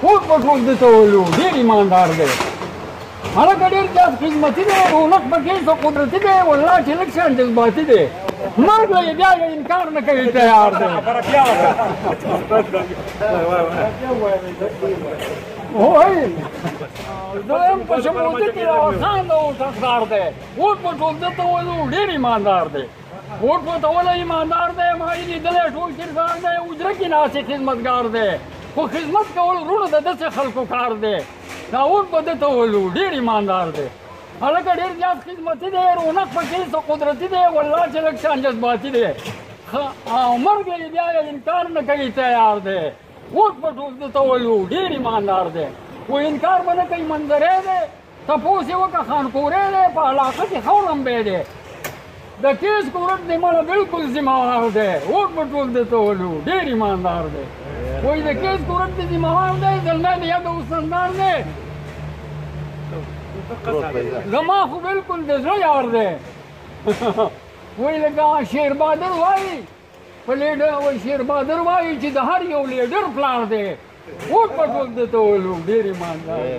اوس په ټول ده ته ویلو ډېر ایماندار دی هلکه ډېر زیات خدمتي دی رونق پکې څه قدرتي دی والله چې لږ شان جذباتي دی مرګ یې بیا یې انکار نه کوي تیار دی وایي دویم په شمولي کې خان د اوس حقدار دی اوس په ټول ده ته ویلو ډېر ایماندار دی اوس په ته ویله ایماندار دی ما یې لیدلی ټول کردار دی اجره کې ناستې خدمتګار دی خو خدمت کول وروڼه د داسې خلکو کار دی دا اوس په ده ته ویلو ډېر ایماندار دی هلکه ډېر زیات خدمتي دی رونق پکې څه قدرتي دی والله چې لږ شان جذباتي دی او مرګ یې بیا یې انکار نه کوي تیار دی اوس په ټول ده ته ویلو ډېر ایماندار دی و انکار به نه کوي منظری دی تپوس یې وکړه خانکوری دی په علاقه کې ښه ولمبی دی د کیس کورت دی مړه بلکل ذمهوار دی اوس په ټول ده ته ویلو ډېر ایماندار دی وایي د کیس کورت دی ذمهوار دی زلمی د یاد اوسندار دی زما خو بلکل د زړه یار دی وایي لکه شیر بهادر وایي په لیډر وایي شیر بهادر وایي چې د هر یو لیډر پلار دی اوس په ټول ده ته ویلو ډېر ایماندار دی